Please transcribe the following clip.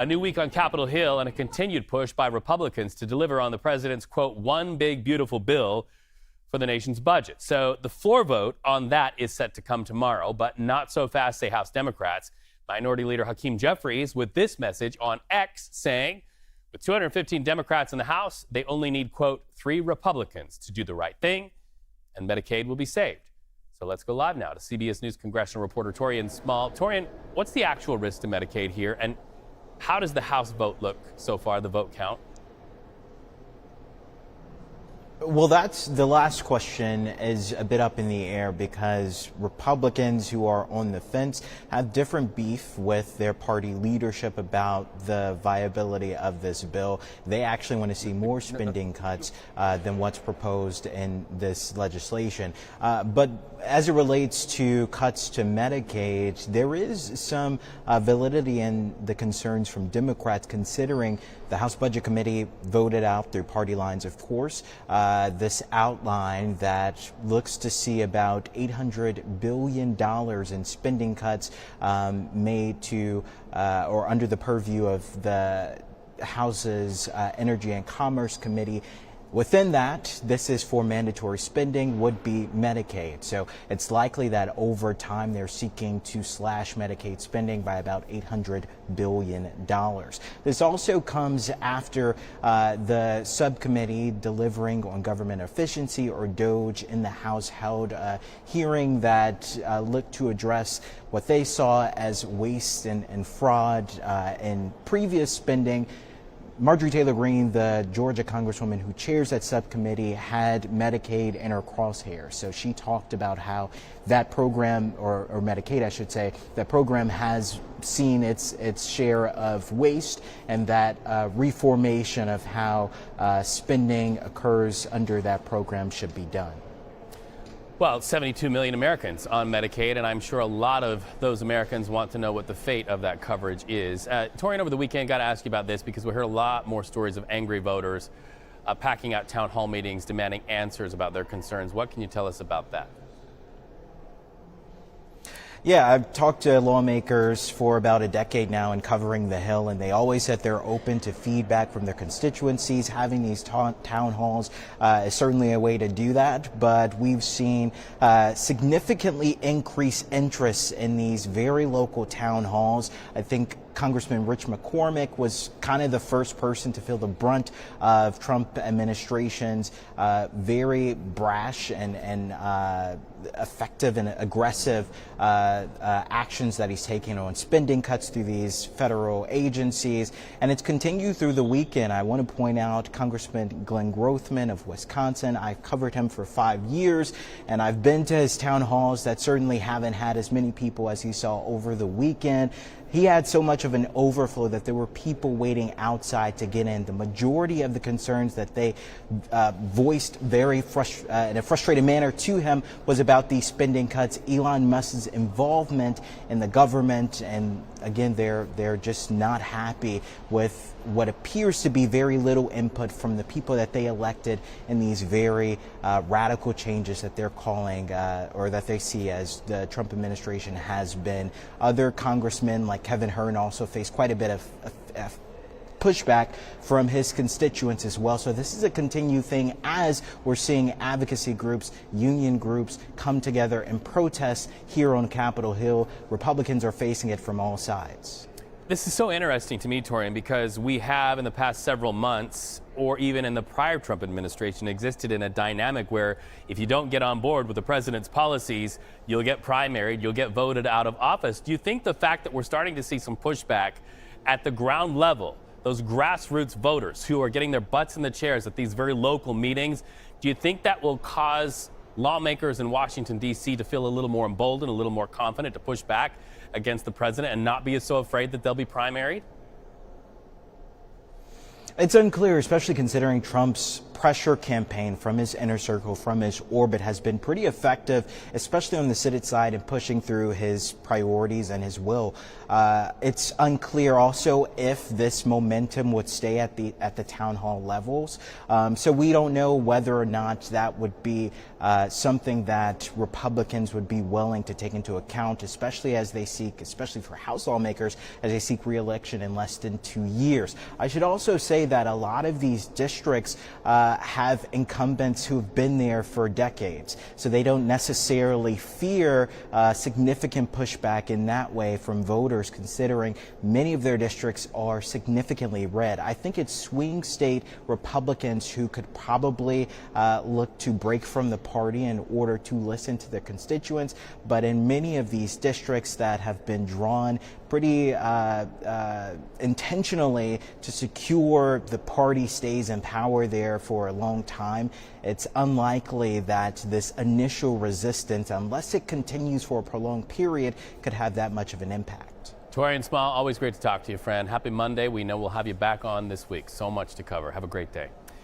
A new week on Capitol Hill and a continued push by Republicans to deliver on the president's, quote, one big beautiful bill for the nation's budget. So the floor vote on that is set to come tomorrow, but not so fast, say House Democrats. Minority Leader Hakeem Jeffries with this message on X saying, with 215 Democrats in the House, they only need, quote, 3 Republicans to do the right thing, and Medicaid will be saved. So let's go live now to CBS News congressional reporter Taurean Small. Taurean, what's the actual risk to Medicaid here, and how does the House vote look so far, the vote count? Well, that's the last question is a bit up in the air because Republicans who are on the fence have different beef with their party leadership about the viability of this bill. They actually want to see more spending cuts than what's proposed in this legislation. But as it relates to cuts to Medicaid, there is some validity in the concerns from Democrats, considering the House Budget Committee voted out through party lines, of course, this outline that looks to see about $800 billion in spending cuts made to or under the purview of the House's Energy and Commerce Committee. Within that, this is for mandatory spending, would be Medicaid. So it's likely that over time they're seeking to slash Medicaid spending by about $800 billion. This also comes after the subcommittee delivering on government efficiency, or DOGE, in the House held a hearing that looked to address what they saw as waste and fraud in previous spending. Marjorie Taylor Greene, the Georgia congresswoman who chairs that subcommittee, had Medicaid in her crosshairs. So she talked about how that program, or Medicaid, I should say, that program has seen its share of waste, and that reformation of how spending occurs under that program should be done. Well, 72 million Americans on Medicaid, and I'm sure a lot of those Americans want to know what the fate of that coverage is. Taurean, over the weekend, got to ask you about this because we heard a lot more stories of angry voters packing out town hall meetings, demanding answers about their concerns. What can you tell us about that? Yeah, I've talked to lawmakers for about a decade now in covering the Hill, and they always said they're open to feedback from their constituencies. Having these town halls is certainly a way to do that, but we've seen significantly increased interest in these very local town halls. I think Congressman Rich McCormick was kind of the first person to feel the brunt of Trump administration's very brash and effective and aggressive actions that he's taking on spending cuts through these federal agencies. And it's continued through the weekend. I want to point out Congressman Glenn Grothman of Wisconsin. I've covered him for 5 years, and I've been to his town halls that certainly haven't had as many people as he saw over the weekend. He had so much of an overflow that there were people waiting outside to get in. The majority of the concerns that they voiced very in a frustrated manner to him was about these spending cuts, Elon Musk's involvement in the government, and again, they're just not happy with what appears to be very little input from the people that they elected in these very radical changes that they're calling or that they see as the Trump administration has been. Other congressmen like Kevin Hern also faced quite a bit of pushback from his constituents as well. So this is a continued thing as we're seeing advocacy groups, union groups come together and protest here on Capitol Hill. Republicans are facing it from all sides. This is so interesting to me, Taurean, because we have in the past several months, or even in the prior Trump administration, existed in a dynamic where if you don't get on board with the president's policies, you'll get primaried, you'll get voted out of office. Do you think the fact that we're starting to see some pushback at the ground level, those grassroots voters who are getting their butts in the chairs at these very local meetings, do you think that will cause lawmakers in Washington, D.C. to feel a little more emboldened, a little more confident to push back against the president and not be so afraid that they'll be primaried? It's unclear, especially considering Trump's pressure campaign from his inner circle, from his orbit, has been pretty effective, especially on the Senate side in pushing through his priorities and his will. It's unclear also if this momentum would stay at the town hall levels. So we don't know whether or not that would be something that Republicans would be willing to take into account, especially as they seek, especially for House lawmakers, as they seek re-election in less than 2 years. I should also say that a lot of these districts have incumbents who've been there for decades, so they don't necessarily fear significant pushback in that way from voters, considering many of their districts are significantly red. I think it's swing state Republicans who could probably look to break from the party in order to listen to their constituents, but in many of these districts that have been drawn pretty intentionally to secure the party stays in power there for a long time, it's unlikely that this initial resistance, unless it continues for a prolonged period, could have that much of an impact. Taurean Small, always great to talk to you, friend. Happy Monday. We know we'll have you back on this week. So much to cover. Have a great day.